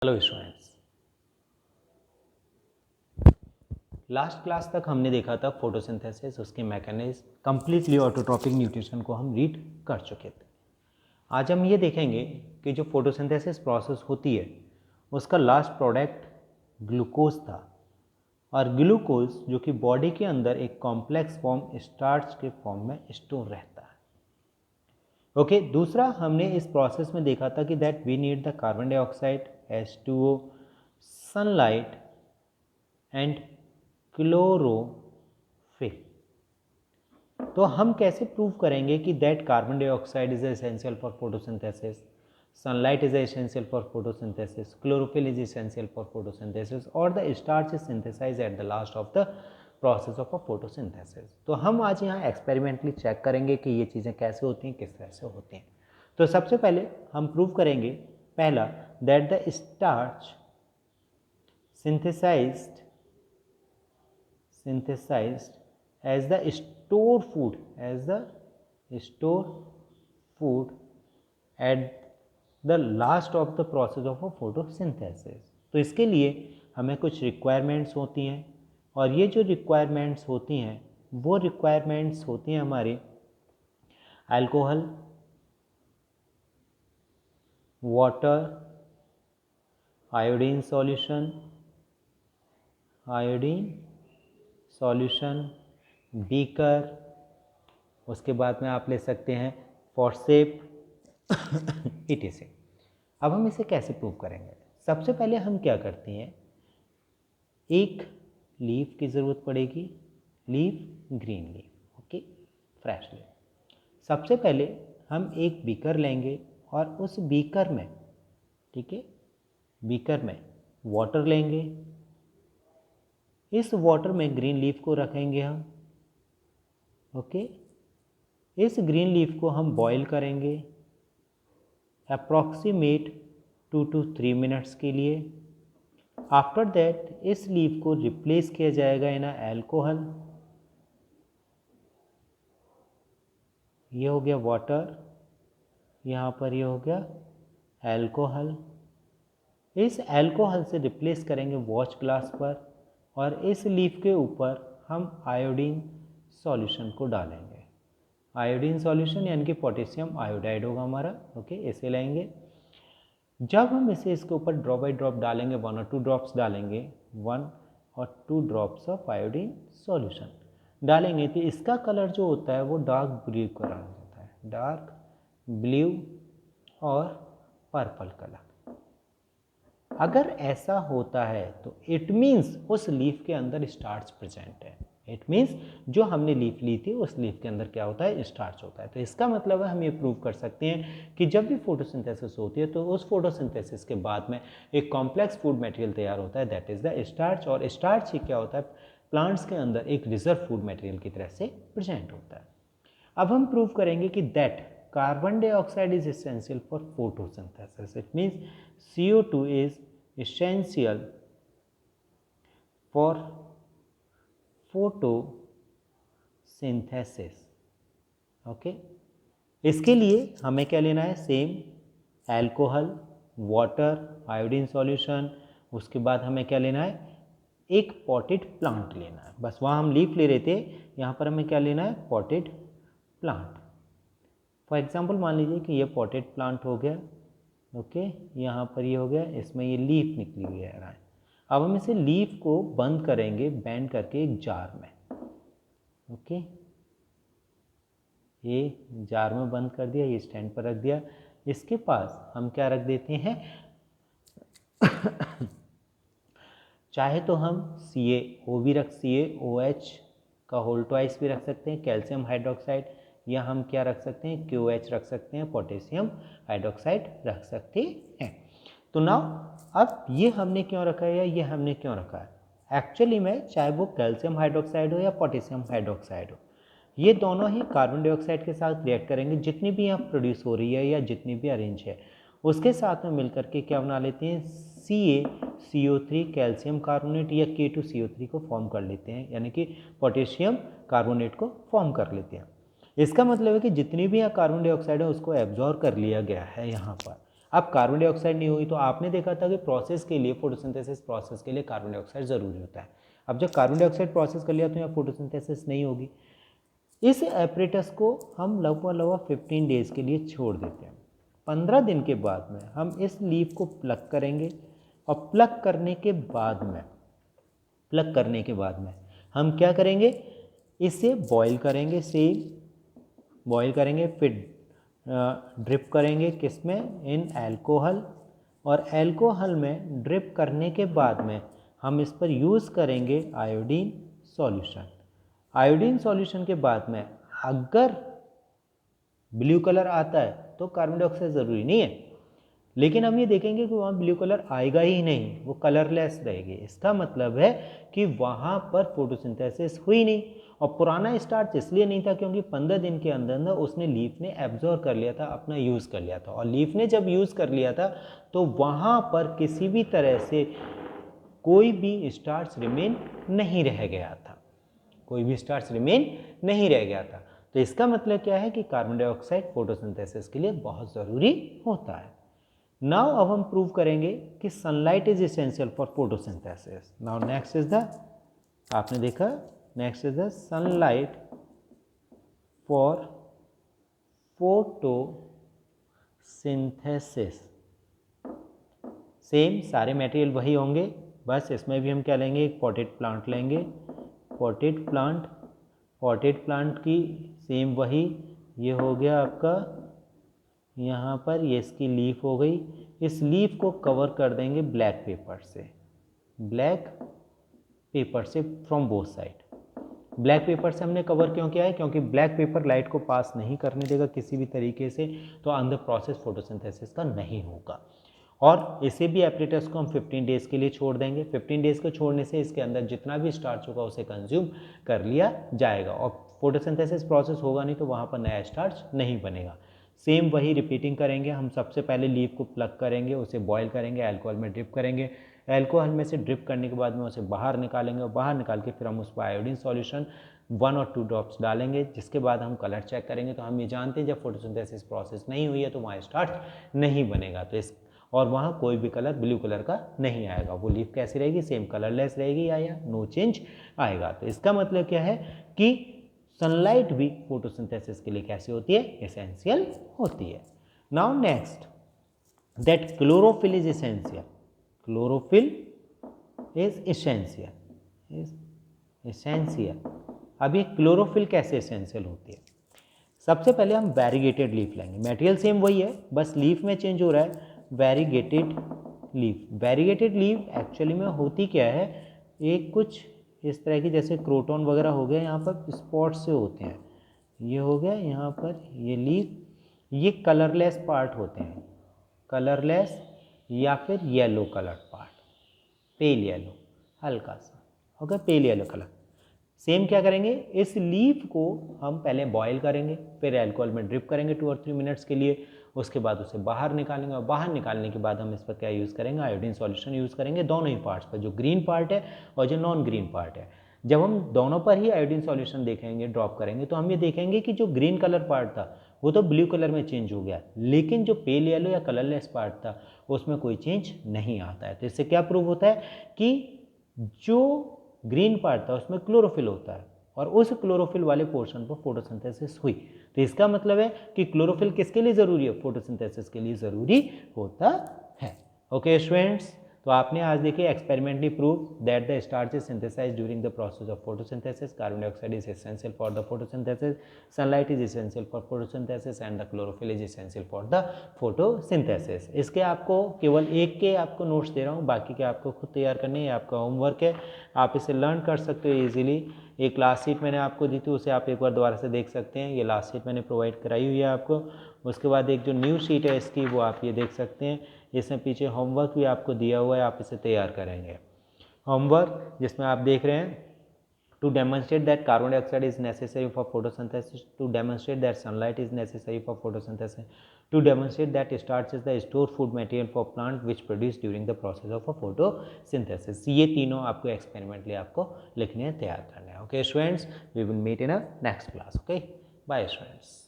Hello students, last class तक हमने देखा था फोटोसिंथेसिस, उसके मैकेनिज्म, कंप्लीटली ऑटोट्रॉपिक न्यूट्रिशन को हम रीड कर चुके थे। आज हम ये देखेंगे कि जो फोटोसिंथेसिस प्रोसेस होती है उसका लास्ट प्रोडक्ट ग्लूकोज था, और ग्लूकोज जो कि बॉडी के अंदर एक कॉम्प्लेक्स फॉर्म स्टार्च के फॉर्म में स्टोर रहता है। ओके, दूसरा हमने इस प्रोसेस में देखा था कि that we need the carbon dioxide, H2O, sunlight and chlorophyll. तो हम कैसे प्रूव करेंगे कि that carbon dioxide is essential for photosynthesis, sunlight is essential for photosynthesis, chlorophyll is essential for photosynthesis, और the starch is synthesise at the last of the process of a photosynthesis. तो हम आज यहाँ experimentally check करेंगे कि ये चीज़ें कैसे होती हैं, किस तरह से होती हैं। तो सबसे पहले हम प्रूव करेंगे पहला that the starch synthesized as the store food at the last of the process of a photosynthesis। तो इसके लिए हमें कुछ रिक्वायरमेंट्स होती हैं, और ये जो रिक्वायरमेंट्स होती हैं वो रिक्वायरमेंट्स होती हैं हमारी alcohol, water, iodine solution, beaker, उसके बाद में आप ले सकते हैं फॉर्सेप etc। अब हम इसे कैसे प्रूव करेंगे? सबसे पहले हम क्या करते हैं, एक लीफ की ज़रूरत पड़ेगी, leaf green leaf, okay, fresh leaf. सबसे पहले हम एक बीकर लेंगे और उस बीकर में, ठीक है, बीकर में वाटर लेंगे, इस वाटर में ग्रीन लीफ को रखेंगे हम, ओके। इस ग्रीन लीफ को हम बॉईल करेंगे अप्रॉक्सीमेट 2 to 3 मिनट्स के लिए। आफ्टर दैट इस लीफ को रिप्लेस किया जाएगा इन अल्कोहल, ये हो गया वाटर, यहाँ पर ये हो गया अल्कोहल। इस अल्कोहल से रिप्लेस करेंगे वॉश ग्लास पर, और इस लीफ के ऊपर हम आयोडीन सॉल्यूशन को डालेंगे। आयोडीन सॉल्यूशन यानी कि पोटेशियम आयोडाइड होगा हमारा, ओके, इसे लेंगे। जब हम इसे इसके ऊपर ड्रॉप बाई ड्रॉप डालेंगे, 1 और 2 ड्रॉप्स डालेंगे, 1 और 2 ड्रॉप्स ऑफ आयोडीन सॉल्यूशन डालेंगे, तो इसका कलर जो होता है वो डार्क ब्लू कलर होता है, डार्क ब्लू और पर्पल कलर। अगर ऐसा होता है तो इट मीन्स उस लीफ के अंदर स्टार्च प्रेजेंट है। इट मीन्स जो हमने लीफ ली थी उस लीफ के अंदर क्या होता है, स्टार्च होता है। तो इसका मतलब है हम ये प्रूव कर सकते हैं कि जब भी फोटोसिंथेसिस होती है तो उस फोटोसिंथेसिस के बाद में एक कॉम्प्लेक्स फूड मटेरियल तैयार होता है, दैट इज द स्टार्च। और स्टार्च ही क्या होता है, प्लांट्स के अंदर एक रिजर्व फूड मटेरियल की तरह से प्रेजेंट होता है। अब हम प्रूव करेंगे कि that carbon dioxide is essential for photosynthesis. It means CO2 is essential for photosynthesis, okay. इसके लिए हमें क्या लेना है, same alcohol, water, iodine solution. उसके बाद हमें क्या लेना है, एक पॉटेड प्लांट लेना है। बस वहाँ हम लीफ ले रहे थे, यहाँ पर हमें क्या लेना है, पॉटेड प्लांट। फॉर एग्जांपल मान लीजिए कि ये पॉटेड प्लांट हो गया, ओके, यहाँ पर ये हो गया, इसमें ये लीफ निकली हुई है। अब हम इसे लीफ को बंद करेंगे बैंड करके एक जार में, ओके, ये जार में बंद कर दिया, ये स्टैंड पर रख दिया। इसके पास हम क्या रख देते हैं चाहे तो हम CaO भी CaOH का होल ट्वाइस भी रख सकते हैं, कैल्शियम हाइड्रोक्साइड, या हम क्या रख सकते हैं, QH रख सकते हैं, पोटेशियम हाइड्रोक्साइड रख सकते हैं। तो नाउ अब ये हमने क्यों रखा है या ये हमने क्यों रखा है, एक्चुअली में चाहे वो कैल्शियम हाइड्रोक्साइड हो या पोटेशियम हाइड्रोक्साइड हो, ये दोनों ही कार्बन डाइऑक्साइड के साथ रिएक्ट करेंगे। जितनी भी यहाँ प्रोड्यूस हो रही है या जितनी भी अरेंज है उसके साथ में मिलकर के क्या बना लेते हैं, CaCO3 कैल्शियम कार्बोनेट या K2CO3 को फॉर्म कर लेते हैं, यानी कि पोटेशियम कार्बोनेट को फॉर्म कर लेते हैं। इसका मतलब है कि जितनी भी यहाँ कार्बन डाइऑक्साइड है उसको एब्जॉर्ब कर लिया गया है यहाँ पर। अब कार्बन डाइऑक्साइड नहीं हुई तो आपने देखा था कि प्रोसेस के लिए, फोटोसिंथेसिस प्रोसेस के लिए कार्बन डाइऑक्साइड ज़रूरी होता है। अब जब कार्बन डाइऑक्साइड प्रोसेस कर लिया तो यहाँ फोटोसिंथेसिस नहीं होगी। इस एपरेटस को हम लगभग 15 डेज़ के लिए छोड़ देते हैं। 15 दिन के बाद में हम इस लीफ को प्लग करेंगे और प्लग करने के बाद में हम क्या करेंगे, इसे बॉईल करेंगे, बॉईल करेंगे, फिर ड्रिप करेंगे किसमें, इन अल्कोहल, और अल्कोहल में ड्रिप करने के बाद में हम इस पर यूज़ करेंगे आयोडीन सॉल्यूशन। आयोडीन सॉल्यूशन के बाद में अगर ब्लू कलर आता है तो कार्बन डाइऑक्साइड ज़रूरी नहीं है, लेकिन हम ये देखेंगे कि वहाँ ब्लू कलर आएगा ही नहीं, वो कलरलेस रहेगी। इसका मतलब है कि वहाँ पर फोटोसिंथेसिस हुई नहीं। और पुराना स्टार्च इसलिए नहीं था क्योंकि 15 दिन के अंदर अंदर उसने लीफ ने एब्जॉर्ब कर लिया था, अपना यूज़ कर लिया था। और लीफ ने जब यूज़ कर लिया था तो वहाँ पर किसी भी तरह से कोई भी स्टार्च रिमेन नहीं रह गया था, कोई भी स्टार्च रिमेन नहीं रह गया था। तो इसका मतलब क्या है कि कार्बन डाइऑक्साइड फोटोसिंथेसिस के लिए बहुत ज़रूरी होता है। नाउ अब हम प्रूव करेंगे कि sunlight is essential for photosynthesis. Now next is the, आपने देखा, next is the sunlight for photosynthesis. Same सारे मटेरियल वही होंगे, बस इसमें भी हम क्या लेंगे, एक पॉटेड प्लांट लेंगे। पॉटेड प्लांट की सेम वही, ये हो गया आपका यहाँ पर, ये इसकी लीफ हो गई। इस लीफ को कवर कर देंगे ब्लैक पेपर से from both side. Black pepper से हमने कवर क्यों किया है, क्योंकि ब्लैक पेपर लाइट को पास नहीं करने देगा किसी भी तरीके से, तो अंदर प्रोसेस फोटोसिंथेसिस का नहीं होगा। और इसे भी एपरेटस को हम 15 डेज़ के लिए छोड़ देंगे। 15 डेज़ को छोड़ने से इसके अंदर जितना भी स्टार्च होगा उसे कंज्यूम कर लिया जाएगा और फोटोसिंथेसिस प्रोसेस होगा नहीं तो वहाँ पर नया स्टार्च नहीं बनेगा। सेम वही रिपीटिंग करेंगे। हम सबसे पहले लीफ को प्लग करेंगे, उसे बॉईल करेंगे, अल्कोहल में ड्रिप करेंगे। अल्कोहल में से ड्रिप करने के बाद में उसे बाहर निकालेंगे और बाहर निकाल के फिर हम उस पर आयोडीन सॉल्यूशन 1 और 2 ड्रॉप्स डालेंगे, जिसके बाद हम कलर चेक करेंगे। तो हम ये जानते हैं जब फोटोसिंथेसिस प्रोसेस नहीं हुई है तो वहाँ स्टार्च नहीं बनेगा, तो इस और वहाँ कोई भी कलर ब्लू कलर का नहीं आएगा। वो लीफ कैसी रहेगी, सेम कलरलेस रहेगी या नो चेंज आएगा। तो इसका मतलब क्या है कि सनलाइट भी फोटोसिंथेसिस के लिए कैसी होती है, एसेंशियल होती है। Now next, that chlorophyll is essential. Chlorophyll is essential. अब ये क्लोरोफिल कैसे एसेंशियल होती है, सबसे पहले हम वैरीगेटेड लीफ लेंगे। मटेरियल सेम वही है, बस लीफ में चेंज हो रहा है। वैरीगेटेड लीफ एक्चुअली में होती क्या है, एक कुछ इस तरह की, जैसे क्रोटॉन वगैरह हो गया, यहाँ पर स्पॉट से होते हैं। ये हो गया यहाँ पर ये लीफ, ये कलरलेस पार्ट होते हैं, कलरलेस या फिर yellow colour part, pale yellow, हल्का सा होगा पेल येलो कलर। सेम क्या करेंगे, इस लीफ को हम पहले बॉईल करेंगे, फिर अल्कोहल में ड्रिप करेंगे 2 और 3 मिनट्स के लिए, उसके बाद उसे बाहर निकालेंगे और बाहर निकालने के बाद हम इस पर क्या यूज़ करेंगे, आयोडीन सॉल्यूशन यूज़ करेंगे दोनों ही पार्ट्स पर, जो ग्रीन पार्ट है और जो नॉन ग्रीन पार्ट है। जब हम दोनों पर ही आयोडीन सॉल्यूशन देखेंगे, ड्रॉप करेंगे, तो हम ये देखेंगे कि जो ग्रीन कलर पार्ट था वो तो ब्लू कलर में चेंज हो गया, लेकिन जो पेल येलो या कलरलेस पार्ट था उसमें कोई चेंज नहीं आता है। तो इससे क्या प्रूव होता है कि जो ग्रीन पार्ट था उसमें क्लोरोफिल होता है और उस क्लोरोफिल वाले पोर्शन पर फोटोसिंथेसिस हुई। तो इसका मतलब है कि क्लोरोफिल किसके लिए ज़रूरी है, फोटोसिंथेसिस के लिए ज़रूरी होता है। ओके स्टूडेंट्स, तो आपने आज देखिए experimentally prove that the starch is synthesised during the process of photosynthesis, carbon dioxide is essential for the photosynthesis, sunlight is essential for photosynthesis and the chlorophyll is essential for the photosynthesis. इसके आपको केवल एक के आपको notes दे रहा हूँ, बाकी के आपको खुद तैयार करने, ये आपका होमवर्क है, आप इसे लर्न कर सकते हो ईजिली। एक लास्ट शीट मैंने आपको दी थी, उसे आप एक बार दोबारा से देख सकते हैं, ये लास्ट शीट मैंने प्रोवाइड कराई हुई है आपको। उसके बाद एक जो न्यू शीट है इसकी, वो आप ये देख सकते हैं, इसमें पीछे होमवर्क भी आपको दिया हुआ है, आप इसे तैयार करेंगे। होमवर्क जिसमें आप देख रहे हैं, to demonstrate that carbon dioxide is necessary for photosynthesis, to demonstrate that sunlight is necessary for photosynthesis, to demonstrate that starch is the stored food material for plant which produce during the process of a photosynthesis। ये तीनों आपको experimentally आपको लिखने हैं, तैयार करने हैं। Okay students, we will meet in a next class. Okay, bye students.